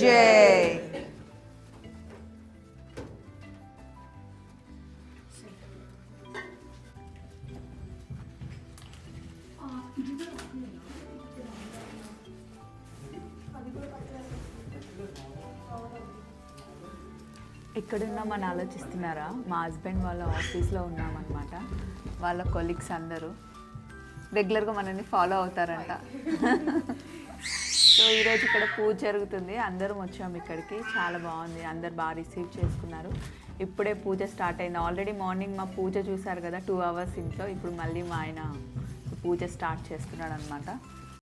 జై. ఎక్కడున్నామని ఆలోచిస్తున్నారా? మా హస్బెండ్ వాళ్ళ ఆఫీస్లో ఉన్నామన్నమాట. వాళ్ళ కొలీగ్స్ అందరూ రెగ్యులర్గా మనల్ని ఫాలో అవుతారంట. సో ఈరోజు ఇక్కడ పూజ జరుగుతుంది, అందరం వచ్చాము ఇక్కడికి. చాలా బాగుంది, అందరు బాగా రిసీవ్ చేసుకున్నారు. ఇప్పుడే పూజ స్టార్ట్ అయింది. ఆల్రెడీ మార్నింగ్ మా పూజ చూసారు కదా, 2 hours ఇంట్లో. ఇప్పుడు మళ్ళీ మా ఆయన పూజ స్టార్ట్ చేస్తున్నాడు అనమాట.